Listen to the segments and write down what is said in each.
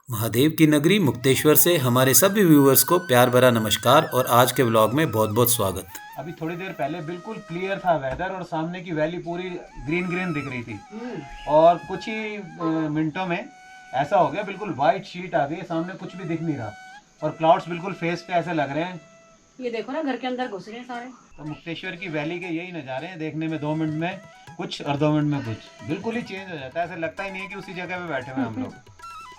महादेव की नगरी मुक्तेश्वर से हमारे सभी व्यूअर्स को प्यार भरा नमस्कार और आज के व्लॉग में बहुत बहुत स्वागत। अभी थोड़ी देर पहले बिल्कुल क्लियर था वेदर और सामने की वैली पूरी ग्रीन ग्रीन दिख रही थी और कुछ ही मिनटों में ऐसा हो गया, बिल्कुल वाइट शीट आ गई, सामने कुछ भी दिख नहीं रहा और क्लाउड्स बिल्कुल फेस पे ऐसे लग रहे हैं। ये देखो ना, घर के अंदर घुस रहे हैं सारे। तो मुक्तेश्वर की वैली के यही नज़ारे हैं, देखने में 2 मिनट में कुछ और 2 मिनट में कुछ, बिल्कुल ही चेंज हो जाता है। ऐसे लगता ही नहीं है कि उसी जगह पे बैठे हुए हम लोग,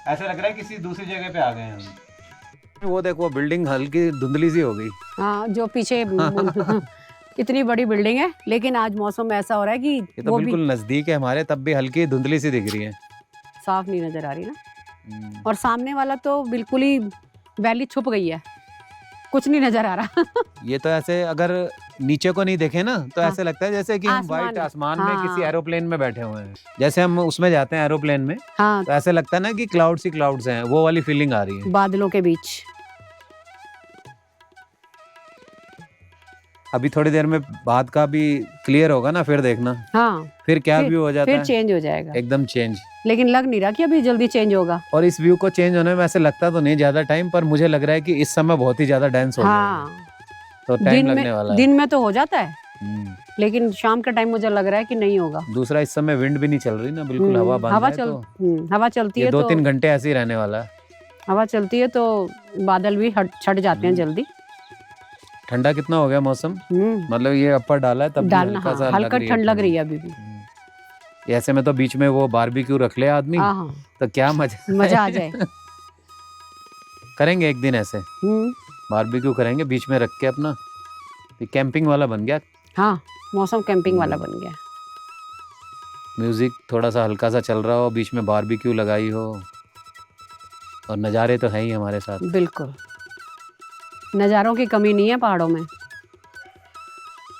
ऐसा लग रहा है किसी दूसरी जगह पे आ गए हैं हम। वो देखो बिल्डिंग हल्की धुंधली सी हो गई। हाँ, जो पीछे कितनी बड़ी बिल्डिंग है, लेकिन आज मौसम ऐसा हो रहा है कि ये तो वो बिल्कुल भी नजदीक है हमारे, तब भी हल्की धुंधली सी दिख रही है। साफ नहीं नजर आ रही ना। और सामने वाला तो बिल्कुल ही वैली छुप गई है, कुछ नहीं नजर आ रहा। ये तो ऐसे अगर नीचे को नहीं देखे ना तो हाँ। ऐसे लगता है जैसे कि हम आसमान वाइट में। आसमान में हाँ। किसी एरोप्लेन में बैठे हुए हैं। जैसे हम उसमें जाते हैं एरोप्लेन में हाँ, तो ऐसे लगता है ना कि क्लाउड्स ही क्लाउड्स हैं, वो वाली फीलिंग आ रही है। बादलों के बीच। अभी थोड़ी देर में बात का भी क्लियर होगा ना, फिर देखना हाँ, फिर क्या व्यू हो जाता फिर है, चेंज हो जाएगा। एकदम चेंज। लेकिन लग नहीं रहा कि अभी जल्दी चेंज होगा। और इस व्यू को चेंज होने में ऐसे लगता तो नहीं ज्यादा टाइम, पर मुझे लग रहा है कि इस समय बहुत ही ज्यादा डेंस हो जाएगा, हाँ, तो टाइम लगने वाला है। दिन में तो हो जाता है, हम्म। लेकिन शाम का टाइम मुझे लग रहा है कि नहीं होगा। दूसरा इस समय विंड भी नहीं चल रही ना, बिल्कुल हवा बंद है, तो हवा चलती ये है 2-3 तो घंटे ऐसे ही रहने वाला है। हवा चलती है तो बादल भी छट जाते हैं जल्दी। ठंडा कितना हो गया मौसम, मतलब ये अपर डाला है तब भी डालना, हल्का सा हाँ, हल्का ठंड लग रही है अभी भी। ऐसे में तो बीच में वो बारबेक्यू रख ले आदमी, हाँ, तो क्या मजा आ जाए। करेंगे एक दिन ऐसे बारबेक्यू करेंगे बीच में रख के अपना, कैंपिंग वाला बन गया। हाँ, मौसम कैंपिंग वाला बन गया। म्यूजिक थोड़ा सा हल्का सा चल रहा हो, बीच में बारबेक्यू लगाई हो, और नज़ारे तो है ही हमारे साथ। बिल्कुल, नज़ारों की कमी नहीं है पहाड़ों में।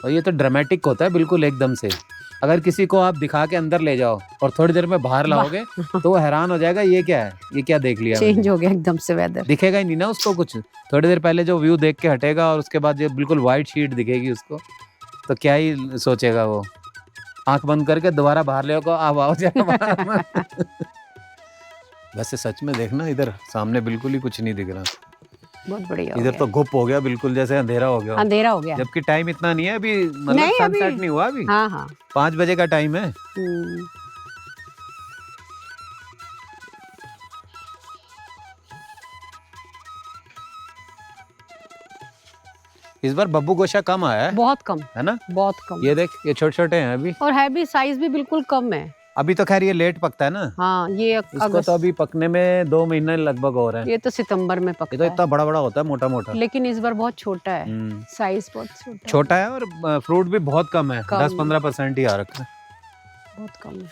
और ये तो ड्रामेटिक होता है बिल्कुल एकदम से। अगर किसी को आप दिखा के अंदर ले जाओ और थोड़ी देर में बाहर लाओगे तो वो हैरान हो जाएगा, ये क्या है, ये क्या देख लिया चेंज मैंने। हो गया एकदम से वेदर, दिखेगा ही नहीं ना उसको कुछ। थोड़ी देर पहले जो व्यू देख के हटेगा और उसके बाद ये बिल्कुल वाइट शीट दिखेगी उसको, तो क्या ही सोचेगा वो। आंख बंद करके दोबारा बाहर ले आओ जाए। वैसे सच में देखना, इधर सामने बिल्कुल ही कुछ नहीं दिख रहा। बहुत बढ़िया हो इधर गया। तो गुप हो गया बिल्कुल, जैसे अंधेरा हो गया। अंधेरा हो गया, जबकि टाइम इतना नहीं है अभी, मतलब नहीं, सनसेट अभी- नहीं हुआ अभी। हाँ हाँ। 5 बजे का टाइम है। इस बार बब्बू गोशा कम आया है, बहुत कम है ना। बहुत कम। ये देख, ये छोटे छोटे हैं अभी, और है भी, साइज भी बिल्कुल कम है। अभी तो खैर ये लेट पकता है ना। हाँ, ये इसको तो अभी पकने में 2 महीने लगभग हो रहे हैं। ये तो सितंबर में ये पकता तो है, इतना बड़ा बड़ा होता है, मोटा मोटा। लेकिन इस बार बहुत छोटा है, साइज बहुत छोटा छोटा है और फ्रूट भी बहुत कम है, कम। 10-15% ही आ रखा है। बहुत कम है।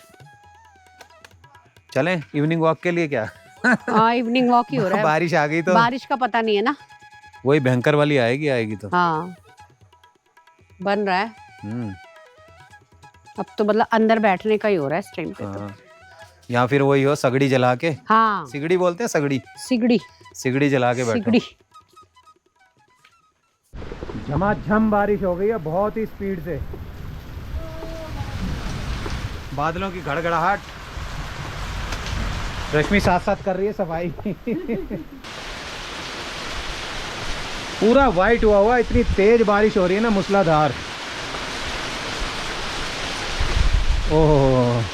चलें इवनिंग वॉक के लिए क्या? हाँ, इवनिंग वॉक ही हो रहा है। बारिश आ गई तो बारिश का पता नहीं है ना। वही भयंकर वाली आएगी तो। हाँ, बन रहा है हम्म। अब तो, मतलब अंदर बैठने का ही हो रहा है इस टाइम पे तो। हाँ। या फिर वही हो, सगड़ी जला के, हाँ, सिगड़ी बोलते हैं, सगड़ी सिगड़ी सिगड़ी जला के बैठो। सिगड़ी। झमाझम बारिश हो गई है बहुत ही स्पीड से, बादलों की गड़गड़ाहट। रश्मि साथ साथ कर रही है सफाई। पूरा वाइट हुआ, इतनी तेज बारिश हो रही है ना, मूसलाधार। ओह।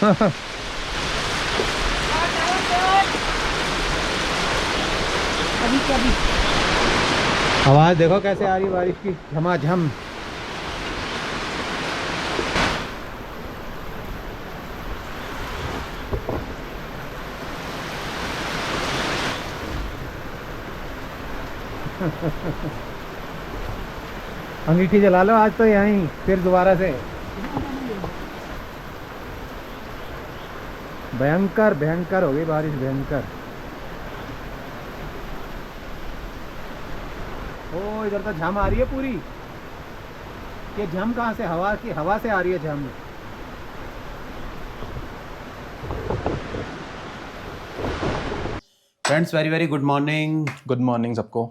आवाज देखो कैसे आ रही है बारिश की, झमाझम। अंगीठी जला लो आज तो यहीं, फिर दोबारा से। भयंकर भयंकर हो गई बारिश, भयंकर। ओ इधर तो झम आ रही है पूरी। ये झम कहाँ से, हवा से आ रही है झम। Friends, very very good morning. Good morning सबको।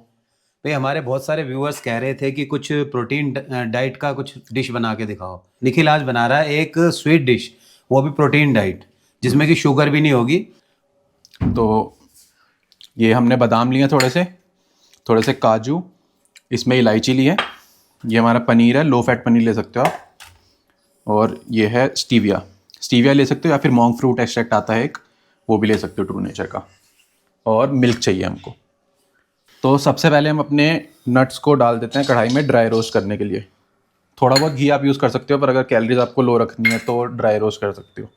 भाई हमारे बहुत सारे व्यूअर्स कह रहे थे कि कुछ प्रोटीन डाइट का कुछ डिश बना के दिखाओ। निखिल आज बना रहा है एक स्वीट डिश, वो भी प्रोटीन डाइट, जिसमें कि शुगर भी नहीं होगी। तो ये हमने बादाम लिए थोड़े से काजू, इसमें इलायची ली है, ये हमारा पनीर है, लो फैट पनीर ले सकते हो आप, और ये है स्टीविया ले सकते हो, या फिर मॉन्क फ्रूट एक्सट्रैक्ट आता है एक, वो भी ले सकते हो ट्रू नेचर का, और मिल्क चाहिए हमको। तो सबसे पहले हम अपने नट्स को डाल देते हैं कढ़ाई में ड्राई रोस्ट करने के लिए। थोड़ा बहुत घी आप यूज़ कर सकते हो, पर अगर कैलोरीज आपको लो रखनी है तो ड्राई रोस्ट कर सकते हो।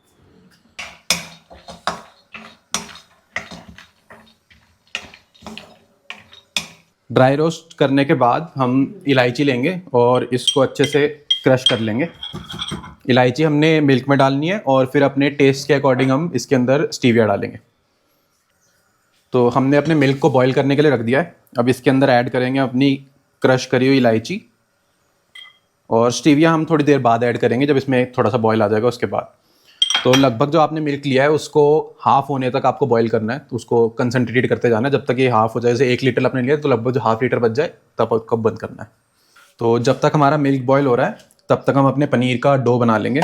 ड्राई रोस्ट करने के बाद हम इलायची लेंगे और इसको अच्छे से क्रश कर लेंगे। इलायची हमने मिल्क में डालनी है और फिर अपने टेस्ट के अकॉर्डिंग हम इसके अंदर स्टीविया डालेंगे। तो हमने अपने मिल्क को बॉईल करने के लिए रख दिया है। अब इसके अंदर ऐड करेंगे अपनी क्रश करी हुई इलायची, और स्टीविया हम थोड़ी देर बाद ऐड करेंगे जब इसमें थोड़ा सा बॉईल आ जाएगा उसके बाद। तो लगभग जो आपने मिल्क लिया है उसको हाफ़ होने तक आपको बॉईल करना है, तो उसको कंसनट्रेट करते जाना है जब तक ये हाफ़ हो जाए। जैसे 1 लीटर आपने लिया तो लगभग जो हाफ़ लीटर बच जाए तब आपको बंद करना है। तो जब तक हमारा मिल्क बॉईल हो रहा है तब तक हम अपने पनीर का डो बना लेंगे।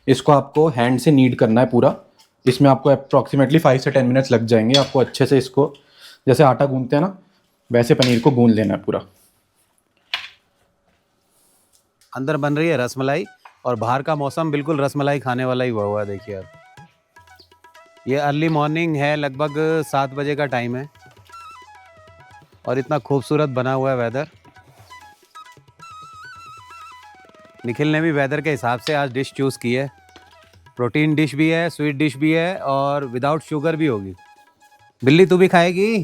इसको आपको हैंड से नीड करना है पूरा। इसमें आपको अप्रॉक्सीमेटली 5 से 10 मिनट्स लग जाएंगे। आपको अच्छे से इसको जैसे आटा गूंथते हैं ना, वैसे पनीर को गूंथ लेना है पूरा। अंदर बन रही है रसमलाई, और बाहर का मौसम बिल्कुल रसमलाई खाने वाला ही हुआ है। देखिए आप, ये अर्ली मॉर्निंग है, लगभग 7 बजे का टाइम है, और इतना खूबसूरत बना हुआ है वेदर। निखिल ने भी वेदर के हिसाब से आज डिश चूज़ की है। प्रोटीन डिश भी है, स्वीट डिश भी है, और विदाउट शुगर भी होगी। बिल्ली तू भी खाएगी?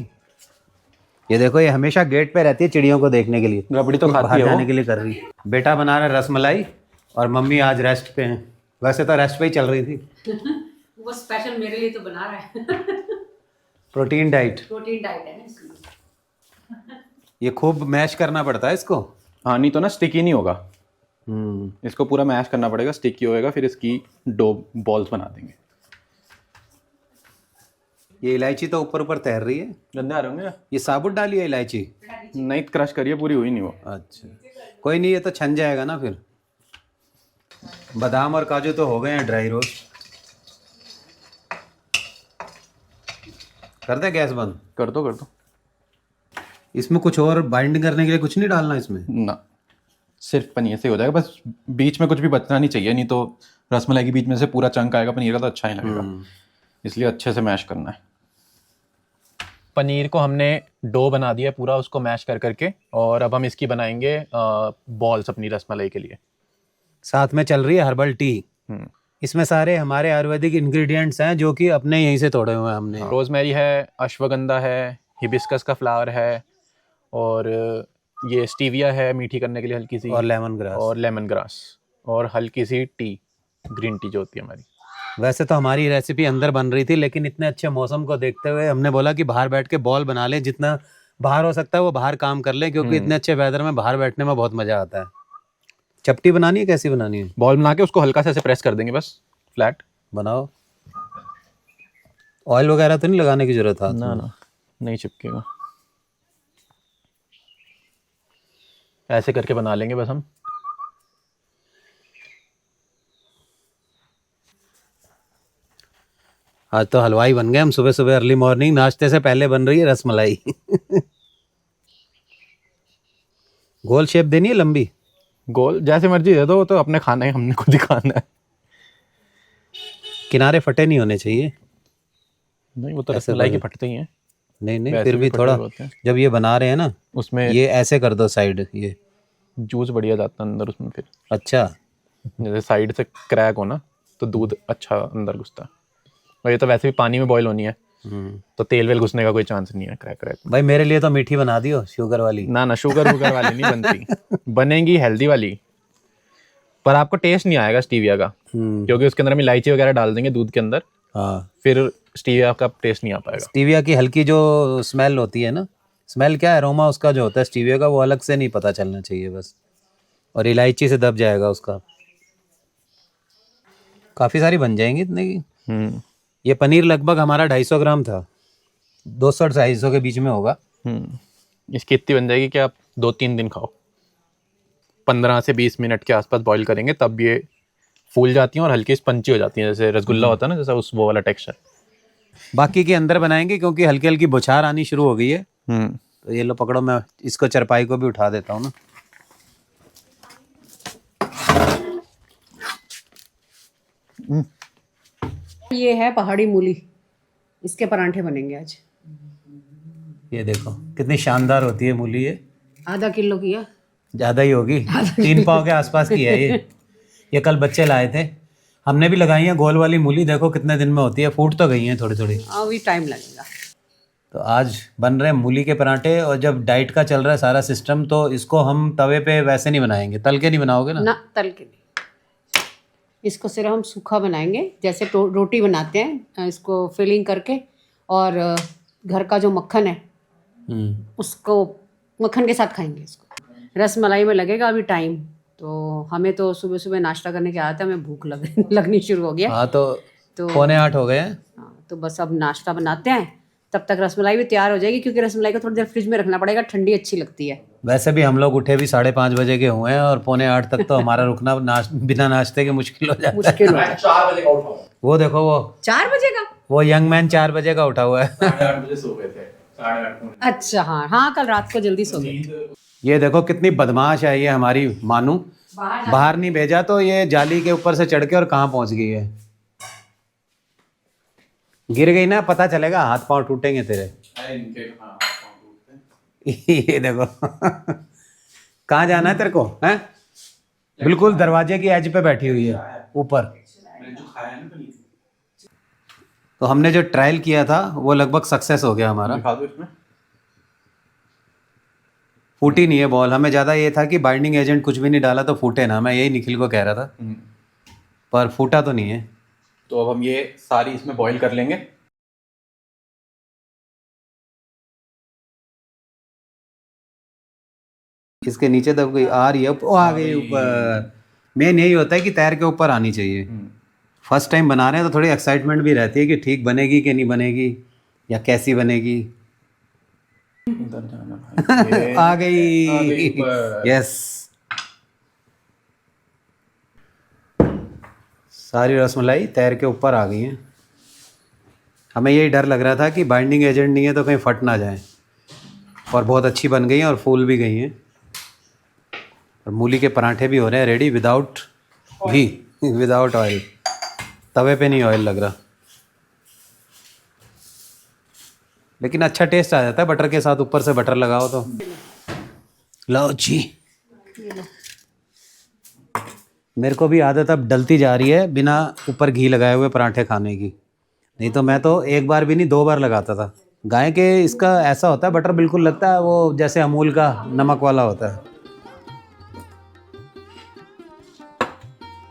ये देखो, ये हमेशा गेट पे रहती है चिड़ियों को देखने के लिए। रबड़ी तो खाती बाहर है वो। जाने के लिए कर रही है। बेटा बना रहा है रसमलाई, और मम्मी आज रेस्ट पे हैं। वैसे तो रेस्ट पे ही चल रही थी। वो स्पेशल मेरे लिए तो बना रहा है। Protein diet. प्रोटीन डाइट है ना इसलिए। ये खूब मैश करना पड़ता है इसको। हाँ, नहीं तो ना स्टिकी नहीं होगा। इसको पूरा मैश करना पड़ेगा, स्टिकी होएगा, फिर इसकी डो बॉल्स बना देंगे। ये इलायची तो ऊपर ऊपर तैर रही है। गंदे आ रहे होंगे। ये साबुत डाली है इलायची? नहीं, क्रश करिए, पूरी हुई नहीं वो। अच्छा, कोई नहीं, ये तो छन जाएगा ना फिर। बादाम और काजू तो हो गए हैं ड्राई रोस्ट। कर दे गैस बंद? कर दो इसमें कुछ और बाइंडिंग करने के लिए कुछ नहीं डालना इसमें? ना, सिर्फ पनीर से हो जाएगा। बस बीच में कुछ भी बचना नहीं चाहिए, नहीं तो रसमलाई के बीच में से पूरा चंक आएगा पनीर का तो अच्छा नहीं लगेगा। इसलिए अच्छे से मैश करना है। पनीर को हमने डो बना दिया पूरा, उसको मैश कर करके, और अब हम इसकी बनाएंगे बॉल्स अपनी रसमलाई के लिए। साथ में चल रही है हर्बल टी। इसमें सारे हमारे आयुर्वेदिक इंग्रेडिएंट्स हैं जो कि अपने यहीं से तोड़े हुए हैं हमने। रोजमेरी है, अश्वगंधा है, हिबिस्कस का फ्लावर है, और ये स्टीविया है मीठी करने के लिए हल्की सी, और लेमन ग्रास, और हल्की सी टी, ग्रीन टी जो होती है हमारी। वैसे तो हमारी रेसिपी अंदर बन रही थी, लेकिन इतने अच्छे मौसम को देखते हुए हमने बोला कि बाहर बैठ के बॉल बना लें। जितना बाहर हो सकता है वो बाहर काम कर लें, क्योंकि इतने अच्छे वेदर में बाहर बैठने में बहुत मजा आता है। चपटी बनानी है, कैसी बनानी है? बॉल बना के उसको हल्का से ऐसे प्रेस कर देंगे, बस फ्लैट बनाओ। ऑयल वगैरह तो नहीं लगाने की जरूरत है? ना, नहीं चिपकेगा। ऐसे करके बना लेंगे बस हम। आज तो हलवाई बन गए हम। सुबह सुबह अर्ली मॉर्निंग नाश्ते से पहले बन रही है रसमलाई। गोल शेप देनी है, लंबी? गोल जैसे मर्जी दे दो, वो तो अपने खाना है, हमने खुद ही खाना है। किनारे फटे नहीं होने चाहिए। नहीं, वो तो ऐसे रसमलाई के बने। फटते ही हैं। नहीं, वैसे फिर भी फटे थोड़ा, हुए होते हैं। जब ये बना रहे हैं ना, उसमें ये ऐसे कर दो साइड, ये जूस बढ़िया जाता है अंदर उसमें। फिर अच्छा। जैसे साइड से क्रैक हो ना, तो दूध अच्छा अंदर घुसता है। और ये तो वैसे भी पानी में बॉईल होनी है, तो तेल वेल घुसने का कोई चांस नहीं है क्रैक क्रैक। भाई मेरे लिए तो मीठी बना दियो, शुगर वाली। ना, शुगर वुगर वाली नहीं बनती। बनेगी हेल्दी वाली, पर आपको टेस्ट नहीं आएगा स्टीविया का, क्योंकि उसके अंदर हम इलायची वगैरह डाल देंगे दूध के अंदर। हाँ, फिर स्टीविया का टेस्ट नहीं आ पाएगा। स्टीविया की हल्की जो स्मेल होती है ना, स्मेल क्या है, अरोमा उसका जो होता है स्टीविया का, वो अलग से नहीं पता चलना चाहिए बस। और इलायची से दब जाएगा उसका। काफ़ी सारी बन जाएंगी इतने की। ये पनीर लगभग हमारा 250 ग्राम था, 200-250 के बीच में होगा। इसकी इतनी बन जाएगी कि आप 2-3 दिन खाओ। 15 से 20 मिनट के आसपास बॉईल करेंगे तब ये फूल जाती हैं और हल्की स्पंची हो जाती हैं, जैसे रसगुल्ला होता है ना, जैसा उस वो वाला टेक्सचर। बाकी के अंदर बनाएंगे क्योंकि हल्की हल्की बौछार आनी शुरू हो गई है। हम्म। तो ये लो पकड़ो, मैं इसको चरपाई को भी उठा देता हूँ ना। ये है पहाड़ी मूली, इसके परांठे बनेंगे आज। ये देखो कितनी शानदार होती है मूली। ये आधा किलो किया। ज़्यादा ही होगी, 3 पाव के आसपास की है ये कल बच्चे लाए थे, हमने भी लगाई है गोल वाली मूली। देखो कितने दिन में होती है, फूट तो गई हैं थोड़ी थोड़ी। अभी टाइम लगेगा। तो आज बन रहे हैं मूली के पराठे। और जब डाइट का चल रहा है सारा सिस्टम, तो इसको हम तवे पे वैसे नहीं बनाएंगे, तल के नहीं बनाओगे ना? ना, तल के नहीं, इसको सिर्फ हम सूखा बनाएंगे जैसे रोटी बनाते हैं, इसको फिलिंग करके। और घर का जो मक्खन है उसको मक्खन के साथ खाएंगे इसको। रस मलाई में लगेगा अभी टाइम, तो हमें तो सुबह सुबह नाश्ता करने के आते हैं, हमें भूख लगनी शुरू हो गया। हाँ तो 7:45 हो गए हैं। हाँ, तो बस अब नाश्ता बनाते हैं, तब तक रसमलाई भी तैयार हो जाएगी, क्योंकि रसमलाई को थोड़ी देर फ्रिज में रखना पड़ेगा, ठंडी अच्छी लगती है। वैसे भी हम लोग उठे भी 5:30 बजे के हुए हैं, और 7:45 तक तो हमारा रुकना बिना नाश्ते के मुश्किल हो जाता है। मुश्किल हो जाए। 4 बजे का उठा हूँ। वो देखो, वो 4 बजे का? वो यंग मैन 4 बजे का उठा हुआ है। 8:30 बजे सो गए थे। 8:30। अच्छा, हाँ हाँ, कल रात को जल्दी सो गए। ये देखो कितनी बदमाश है ये हमारी मानू। बाहर नहीं भेजा तो ये जाली के ऊपर से चढ़ के और कहाँ पहुंच गई है। गिर गई ना, पता चलेगा, हाथ पांव टूटेंगे तेरे। ये देखो कहाँ जाना है तेरे को, हैं? बिल्कुल दरवाजे की एज पे बैठी हुई है ऊपर। तो हमने जो ट्रायल किया था वो लगभग सक्सेस हो गया हमारा। दिखा दो इसमें। फूटी नहीं है बॉल। हमें ज़्यादा ये था कि बाइंडिंग एजेंट कुछ भी नहीं डाला तो फूटे ना, मैं यही निखिल को कह रहा था, पर फूटा तो नहीं है। तो अब हम ये सारी इसमें बॉईल कर लेंगे। इसके नीचे तब कोई आ रही है, वो आ गई ऊपर। मेन यही होता है कि तैर के ऊपर आनी चाहिए। फर्स्ट टाइम बना रहे हैं तो थोड़ी एक्साइटमेंट भी रहती है कि ठीक बनेगी कि नहीं बनेगी, या कैसी बनेगी। आ गई, यस। सारी रसमलाई तैर के ऊपर आ गई है। हमें यही डर लग रहा था कि बाइंडिंग एजेंट नहीं है तो कहीं फट ना जाए। और बहुत अच्छी बन गई हैं और फूल भी गई हैं। और मूली के पराठे भी हो रहे हैं रेडी, विदाउट घी, विदाउट ऑयल। तवे पे नहीं ऑयल लग रहा, लेकिन अच्छा टेस्ट आ जाता है बटर के साथ। ऊपर से बटर लगाओ तो। लो जी, मेरे को भी आदत अब डलती जा रही है बिना ऊपर घी लगाए हुए पराठे खाने की। नहीं तो मैं तो एक बार भी नहीं 2 बार लगाता था। गाय के इसका ऐसा होता है, बटर बिल्कुल लगता है वो जैसे अमूल का नमक वाला होता है।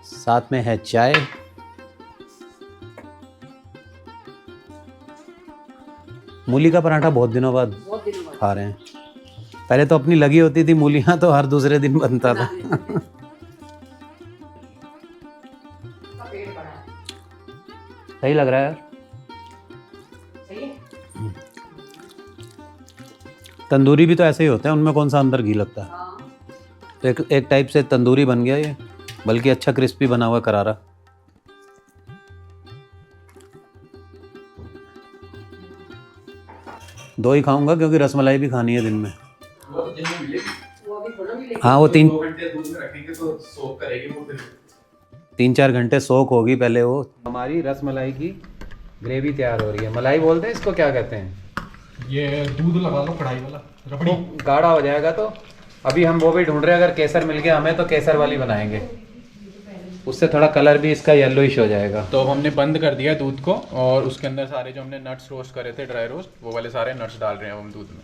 साथ में है चाय। मूली का पराठा बहुत दिनों बाद खा रहे हैं। पहले तो अपनी लगी होती थी मूलियाँ, तो हर दूसरे दिन बनता था। सही लग रहा है यार। तंदूरी भी तो ऐसे ही होते हैं, उनमें कौन सा अंदर घी लगता है। तो एक टाइप से तंदूरी बन गया ये, बल्कि अच्छा क्रिस्पी बना हुआ करारा। दो ही खाऊंगा क्योंकि रसमलाई भी खानी है दिन में। हाँ, वो 3-4 घंटे सोक होगी पहले वो। हमारी रसमलाई की ग्रेवी तैयार हो रही है। मलाई बोलते हैं इसको, क्या कहते हैं? ये दूध लगा लो कढ़ाई वाला, रबड़ी। तो गाढ़ा हो जाएगा। तो अभी हम वो भी ढूंढ रहे हैं, अगर केसर मिल गया हमें तो केसर वाली बनाएंगे, उससे थोड़ा कलर भी इसका येलोइश हो जाएगा। तो अब हमने बंद कर दिया दूध को, और उसके अंदर सारे जो हमने नट्स रोस्ट करे थे, ड्राई रोस्ट, वो वाले सारे नट्स डाल रहे हैं हम दूध में।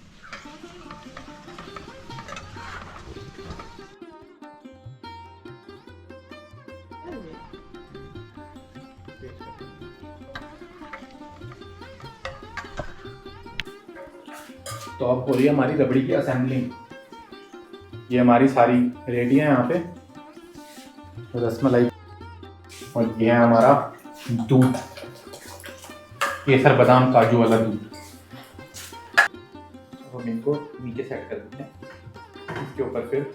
तो अब हो रही है हमारी रबड़ी की असेंबलिंग। ये हमारी सारी रेडी है यहाँ पे रसमलाई, और ये है हमारा दूध, केसर बादाम काजू वाला दूध। हम इनको नीचे सेट कर देते हैं, इसके ऊपर फिर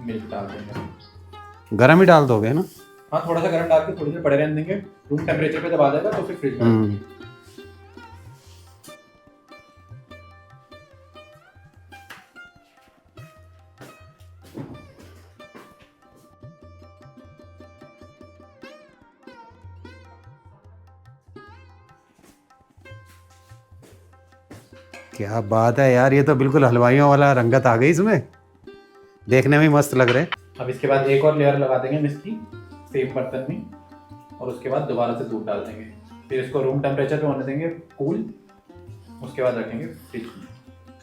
मिल्क डाल देंगे। गरम ही डाल दोगे ना? हाँ, थोड़ा सा गर्म डाल के थोड़ी देर पड़े रहने देंगे। रूम टेम्परेचर पे जब आ जाएगा तो फिर फ्रिज में। क्या बात है यार, ये तो बिल्कुल हलवाइयों वाला रंगत आ गई इसमें, देखने में ही मस्त लग रहे हैं। अब इसके बाद एक और लेयर लगा देंगे हम इसकी सेम बर्तन में, और उसके बाद दोबारा से दूध डाल देंगे। फिर इसको रूम टेम्परेचर पे होने देंगे कूल, उसके बाद रखेंगे फ्रिज में।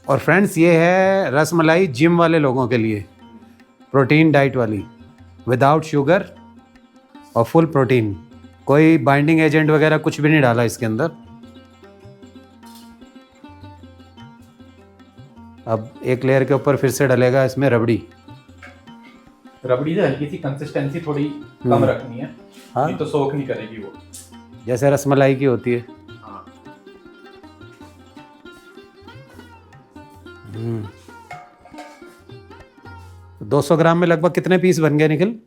और फ्रेंड्स, ये है रसमलाई जिम वाले लोगों के लिए, प्रोटीन डाइट वाली, विदाउट शुगर और फुल प्रोटीन, कोई बाइंडिंग एजेंट वगैरह कुछ भी नहीं डाला इसके अंदर। अब एक लेयर के ऊपर फिर से डलेगा इसमें रबड़ी। रबड़ी से हल्की सी कंसिस्टेंसी थोड़ी कम रखनी है, हाँ। नहीं तो सोख नहीं करेगी वो, जैसे रसमलाई की होती है। हाँ। 200 ग्राम में लगभग कितने पीस बन गए निखिल?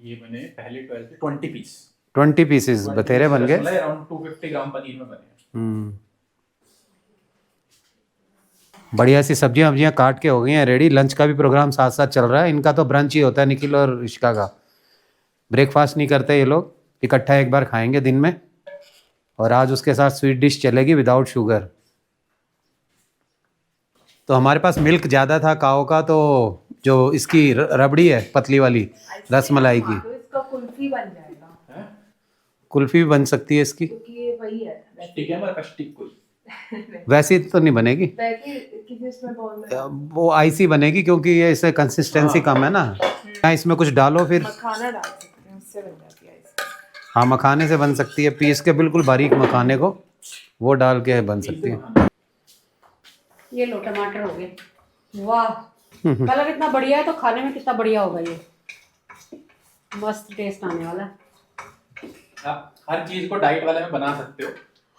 ये बने पहले 20 पीस, 20 पीसेस बतेरे बन गए। अराउंड 250 ग्राम पनीर में बने। बढ़िया सी सब्जियां वब्जियां काट के हो गई हैं रेडी। लंच का भी प्रोग्राम साथ साथ चल रहा है। इनका तो ब्रंच ही होता है निखिल और ऋषिका का, ब्रेकफास्ट नहीं करते ये लोग, इकट्ठा एक बार खाएंगे दिन में। और आज उसके साथ स्वीट डिश चलेगी विदाउट शुगर। तो हमारे पास मिल्क ज़्यादा था काओ का, तो जो इसकी रबड़ी है पतली वाली रसमलाई की, तो इसका कुल्फी बन जाएगा, कुल्फी भी बन सकती है इसकी। क्योंकि ये वही है स्टिक है हमारे स्टिक कुल, वैसी तो नहीं बनेगी, कि इसमें बॉल में वो आइसी बनेगी क्योंकि ये इससे कंसिस्टेंसी कम है ना। हाँ, इसमें कुछ डालो फिर। मखाना डाल सकते हैं, उससे बन जाती है आइसक्रीम। हाँ, मखाने से बन सकती है, पीस के बिल्कुल बारीक मखाने को वो डाल के बन सकती है। ये लो टमाटर हो गए। वाह, कलर इतना बढ़िया है तो खाने में कितना बढ़िया होगा ये, मस्त टेस्ट आने वाला है। आप हर चीज को डाइट वाले में बना सकते हो,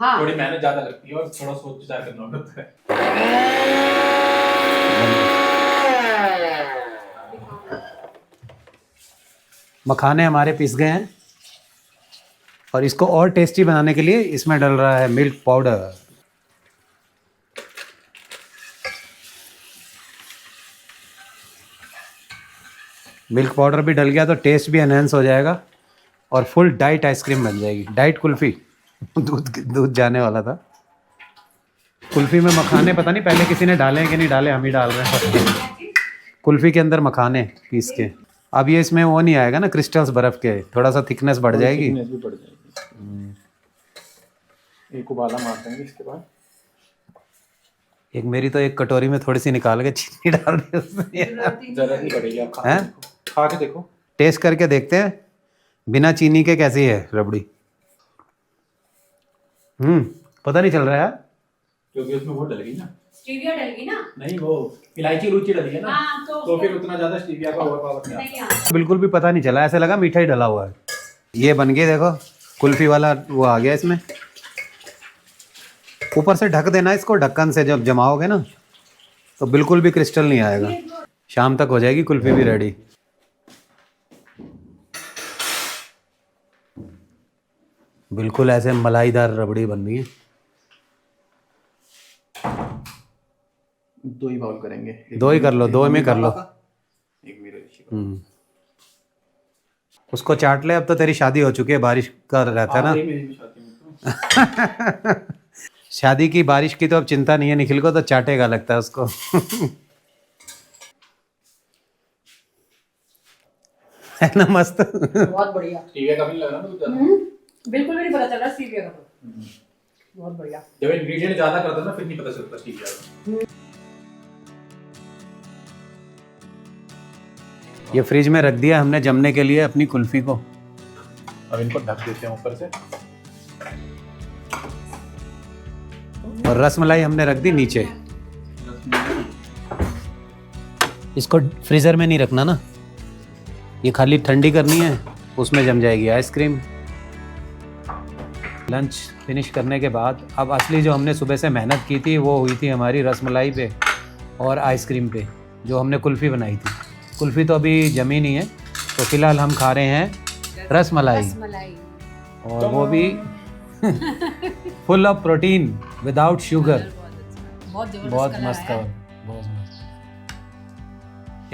हाँ, थोड़ी मेहनत ज्यादा लगती है और थोड़ा सोच विचार करना पड़ता है। मखाने हमारे पिस गए हैं और इसको और टेस्टी बनाने के लिए इसमें डल रहा है मिल्क पाउडर। मिल्क पाउडर भी डल गया तो टेस्ट भी एनहेंस हो जाएगा और फुल डाइट आइसक्रीम बन जाएगी, डाइट कुल्फी। दूध जाने वाला था। कुल्फी में मखाने पता नहीं पहले किसी ने डाले हैं कि नहीं डाले, हम ही डाल रहे हैं कुल्फी के अंदर मखाने पीस के। अब ये इसमें वो नहीं आएगा ना क्रिस्टल्स बर्फ के, थोड़ा सा थिकनेस बढ़ जाएगी। थिकनेस भी बढ़ जाएगी। एक उबाला मार देंगे इसके बाद। एक मेरी तो एक कटोरी में थोड़ी सी निकाल के चीनी डाल दी उसमें। जरूरत नहीं पड़ेगी, आप हैं? खा के देखो। टेस्ट करके देखते हैं बिना चीनी के कैसी है रबड़ी। पता नहीं चल रहा है यार, क्योंकि उसमें वो डलेगी ना, स्टीविया डलेगी ना। नहीं वो इलायची रुचि डली है ना, हाँ, तो फिर उतना ज्यादा स्टीविया का ओवर पावर नहीं आता। बिल्कुल भी पता नहीं चला, ऐसा लगा मीठा ही डला हुआ है। ये बन गई देखो, कुल्फी वाला वो आ गया इसमें। ऊपर से ढक देना इसको ढक्कन से, जब जमाओगे ना तो बिल्कुल भी क्रिस्टल नहीं आएगा। शाम तक हो जाएगी कुल्फी भी रेडी। बिल्कुल ऐसे मलाईदार रबड़ी बन रही है। दो ही बाउल करेंगे, दो ही कर लो, दो में कर लो। एक मेरे ऋषि का। उसको चाट ले, अब तो तेरी शादी हो चुकी है, बारिश का रहता है ना। मेरी भी शादी में तो। शादी की बारिश की तो अब चिंता नहीं है निखिल को, तो चाटेगा लगता है उसको। है ना मस्त। बहुत बढ़िया। स्टीविया का भी लग रहा ना कुछ ज्यादा। बिल्कुल भी नहीं पता चल रहा स्टीविया का तो। बहुत बढ़िया। जब इंग्रेडिएंट ज्यादा करते हैं ना फिर नहीं पता चलता स्टीविया का। ये फ्रिज में रख दिया हमने जमने के लिए अपनी कुल्फी को। अब इनको ढक देते हैं ऊपर से। और रसमलाई हमने रख दी नीचे। इसको फ्रीजर में नहीं रखना ना, ये खाली ठंडी करनी है, उसमें जम जाएगी आइसक्रीम। लंच फिनिश करने के बाद अब असली जो हमने सुबह से मेहनत की थी वो हुई थी हमारी रसमलाई पे और आइसक्रीम पे, जो हमने कुल्फ़ी बनाई थी। कुल्फ़ी तो अभी जमी नहीं है, तो फिलहाल हम खा रहे हैं रसमलाई, और वो भी full of protein without sugar. बहुत मस्त कलर, बहुत मस्त।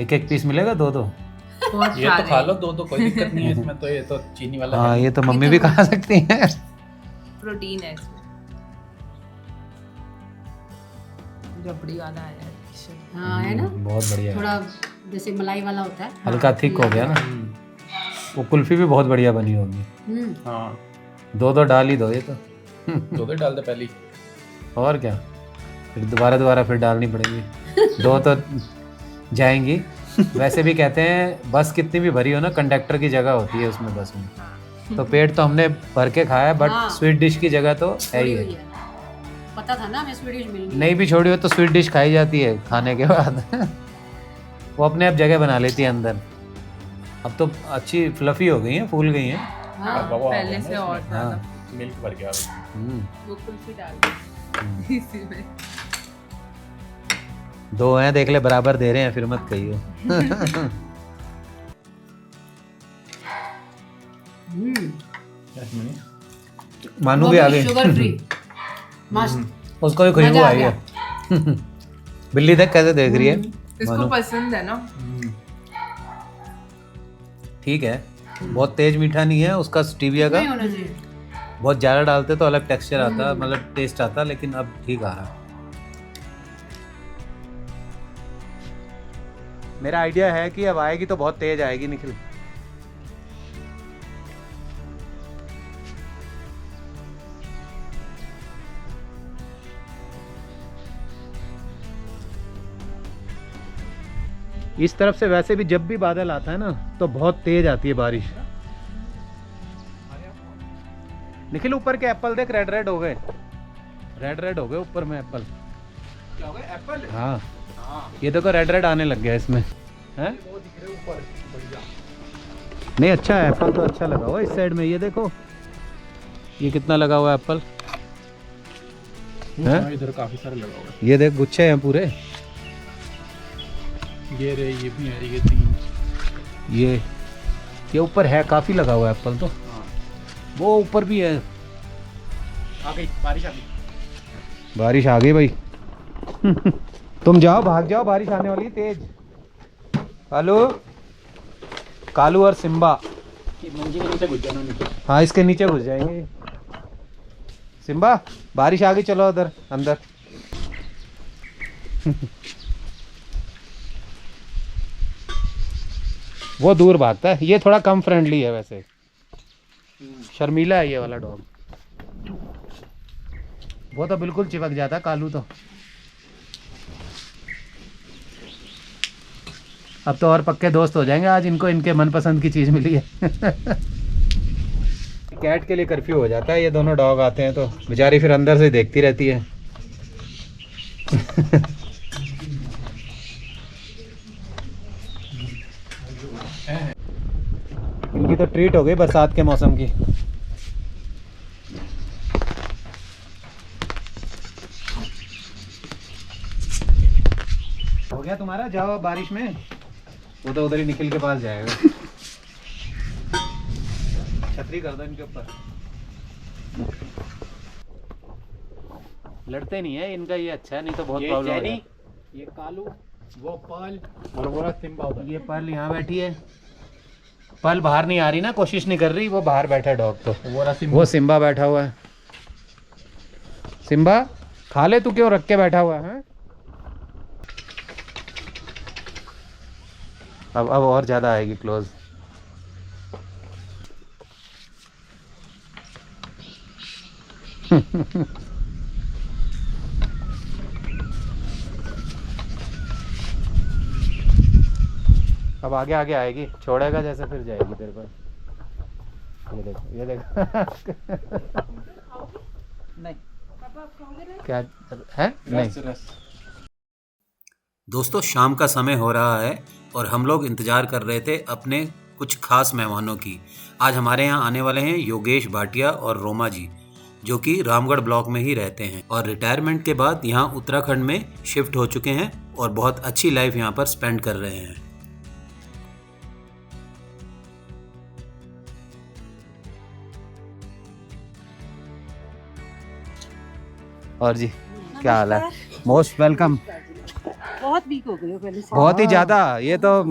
एक एक पीस मिलेगा, दो दो। ये तो खा लो, दो कोई दिक्कत नहीं है इसमें, तो ये तो चीनी वाला हाँ, ये तो मम्मी भी खा सकती हैं। प्रोटीन है इसमें। रबड़ी वाला आया है texture। हाँ है ना, बहुत बढ़िया है। थोड़ा जैसे मलाई वाला होता है। हल्का थिक हो गया ना। वो कुल्फी भी बहुत बढ़िया बनी होगी। हाँ दो दो डाल ही दो ये तो। दो दो डाल दे पहले ही। और क्या, फिर दोबारा फिर डालनी पड़ेगी। दो तो जाएंगी। वैसे भी कहते हैं बस कितनी भी भरी हो ना, कंडक्टर की जगह होती है उसमें बस में। तो पेट तो हमने भर के खाया, बट हाँ। स्वीट डिश की जगह तो है ही छोड़ी है। हुई है। पता था ना हमें स्वीडिश मिलेंगी। नहीं भी छोड़ी हो तो स्वीट डिश खाई जाती है खाने के बाद। वो अपने आप जगह बना लेती है अंदर। अब तो अच्छी फ्लफी हो गई हैं, फूल गई हैं। हाँ, पहले से और हाँ। ज्यादा मिल्क भर गया। वो कुल्फी डाल दी इसी में। दो हैं देख ले, बराबर दे रहे हैं, फिर मत कहियो। मानू भी आ गई। शुगर फ्री मस्त। उसको भी खुशबू मजा आ आई है। बिल्ली देख कैसे देख रही है। इसको मानू पसंद है ना। ठीक है, बहुत तेज मीठा नहीं है उसका स्टीविया का। नहीं होना चाहिए। बहुत ज़्यादा डालते तो अलग टेक्सचर आता, मतलब टेस्ट आता, लेकिन अब ठीक आ रहा। मेरा आइडिया है कि अब आएगी तो बहुत तेज आएगी निखिल। इस तरफ से वैसे भी जब भी बादल आता है ना तो बहुत तेज आती है बारिश। निखिल ऊपर के एप्पल देख, रेड रेड हो गए, रेड रेड हो गए ऊपर में एप्पल। क्या हो गया एप्पल? हाँ ये देखो रेड रेड आने लग गया इसमें है। नहीं अच्छा है, एप्पल तो अच्छा लगा हुआ है इस साइड में। ये देखो ये कितना लगा हुआ है एप्पल है। इधर काफी सारे लगा हुआ है। ये देख गुच्छे हैं पूरे। ये रे, ये भी है, ये तीन। ये ऊपर है, काफी लगा हुआ है एप्पल तो। वो ऊपर भी है। आ गई बारिश, आ गई। बारिश आ गई भाई। तुम जाओ, भाग जाओ, बारिश आने वाली है तेज। कालू, कालू और सिम्बा। मंजी के नीचे घुस जाना नीचे। हाँ इसके नीचे घुस जाएंगे। सिम्बा बारिश आ गई, चलो उधर अंदर। वो दूर भागता है, ये थोड़ा कम फ्रेंडली है वैसे, शर्मीला है ये वाला डॉग। वो तो बिल्कुल चिपक जाता है कालू तो। अब तो और पक्के दोस्त हो जाएंगे आज, इनको इनके मनपसंद की चीज़ मिली है। कैट के लिए कर्फ्यू हो जाता है, ये दोनों डॉग आते हैं तो बेचारी फिर अंदर से देखती रहती है। इनकी तो ट्रीट हो गई बरसात के मौसम की। हो गया तुम्हारा, जाओ बारिश में। वो तो उधर ही निखिल के पास जाएगा। छतरी कर दो इनके ऊपर। लड़ते नहीं है इनका, ये अच्छा है, नहीं तो बहुत प्रॉब्लम हो जाती। ये कालू, वो पर्ल और वो सिम्बा उधर। ये पर्ल यहाँ बैठी है। पर्ल बाहर नहीं आ रही ना, कोशिश नहीं कर रही, वो बाहर बैठा है डॉग तो। वो सिम्बा बैठा हुआ है। सिम्बा खा ले, तू क्यों रख के बैठा हुआ है? अब और ज्यादा आएगी क्लोज। अब आगे आगे आएगी, छोड़ेगा जैसे फिर जाएगी तेरे पर। ये देखो, ये देखो। नहीं क्या है? नहीं। दोस्तों शाम का समय हो रहा है और हम लोग इंतज़ार कर रहे थे अपने कुछ खास मेहमानों की। आज हमारे यहाँ आने वाले हैं योगेश भाटिया और रोमा जी, जो कि रामगढ़ ब्लॉक में ही रहते हैं और रिटायरमेंट के बाद यहाँ उत्तराखंड में शिफ्ट हो चुके हैं और बहुत अच्छी लाइफ यहाँ पर स्पेंड कर रहे हैं। और जी क्या हाल है? Most welcome. बहुत वीक हो गए हो पहले से। बहुत ही ज्यादा, ये तो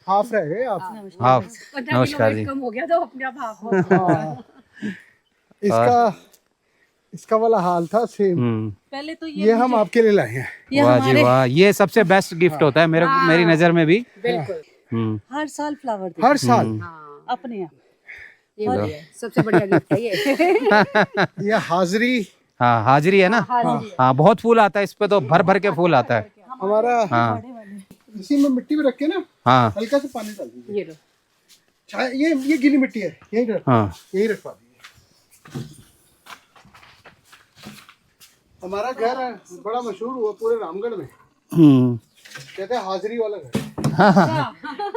हाफ रह गए आप। हाफ। नमस्कार जी। कम हो गया तो अपने आप हाफ हो गया। इसका इसका वाला हाल था सेम। पहले तो ये हम आपके लिए लाए हैं। वाह जी वाह, ये सबसे बेस्ट गिफ्ट होता है मेरी नजर में भी। बिल्कुल हर साल फ्लावर हर साल अपने आप। ये बढ़िया है, सबसे बढ़िया गिफ्ट है ये। ये हाजिरी हाँ हाजिरी है ना। हाँ बहुत फूल आता है इस पे, तो भर भर के फूल आता है। हमारा हाँ इसी में मिट्टी में रख के ना हाँ हल्का सा पानी डाल दीजिए। ये लो। ये गीली मिट्टी है, यही रखवा दीजिए। हमारा घर बड़ा मशहूर हुआ पूरे रामगढ़ में, कहते हैं हाजिरी वाला घर।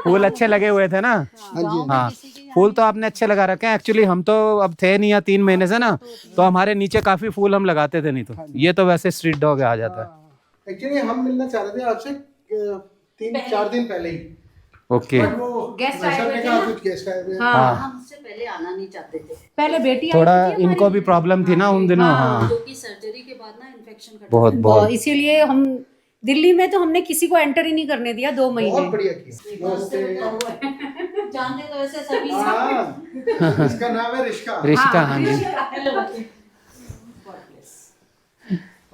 फूल अच्छे लगे हुए थे ना। हाँ जी। हाँ फूल तो आपने अच्छे लगा रखे हैं। एक्चुअली हम तो अब थे नहीं, या 3 महीने से ना, तो हमारे नीचे काफी फूल हम लगाते थे, नहीं तो ये तो वैसे स्ट्रीट डॉग आ जाता है। एक्चुअली हम मिलना चाह रहे थे आपसे 3-4 दिन पहले ही। ओके बट वो गेस्ट आए हुए थे का ना। कुछ गेस्ट आए हुए। हाँ हम उससे पहले आना नहीं चाहते थे पहले बेटी आई थोड़ा थी इनको भी प्रॉब्लम थी ना उन दिनों। हाँ क्योंकि सर्जरी के बाद ना इन्फेक्शन का बहुत तो बहुत इसीलिए हम दिल्ली में तो हमने किसी को एंटर ही नहीं करने दिया 2 बहुत महीने। बढ़िया किया। जानते तो वैसे सभी हाँ, इसका नाम है रिश्का। रिश्ता। हाँ जी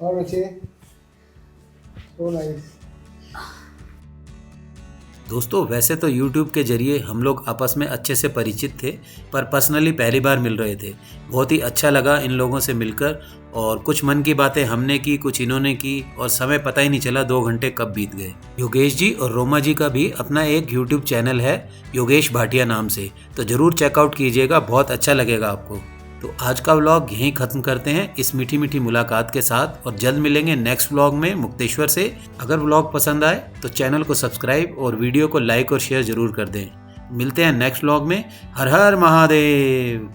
और बच्चे सो नाइस। दोस्तों वैसे तो YouTube के जरिए हम लोग आपस में अच्छे से परिचित थे, पर पर्सनली पहली बार मिल रहे थे। बहुत ही अच्छा लगा इन लोगों से मिलकर, और कुछ मन की बातें हमने की, कुछ इन्होंने की, और समय पता ही नहीं चला 2 घंटे कब बीत गए। योगेश जी और रोमा जी का भी अपना एक YouTube चैनल है योगेश भाटिया नाम से, तो ज़रूर चेकआउट कीजिएगा, बहुत अच्छा लगेगा आपको। तो आज का व्लॉग यहीं ख़त्म करते हैं इस मीठी मीठी मुलाकात के साथ, और जल्द मिलेंगे नेक्स्ट व्लॉग में मुक्तेश्वर से। अगर व्लॉग पसंद आए तो चैनल को सब्सक्राइब और वीडियो को लाइक और शेयर ज़रूर कर दें। मिलते हैं नेक्स्ट व्लॉग में। हर हर महादेव।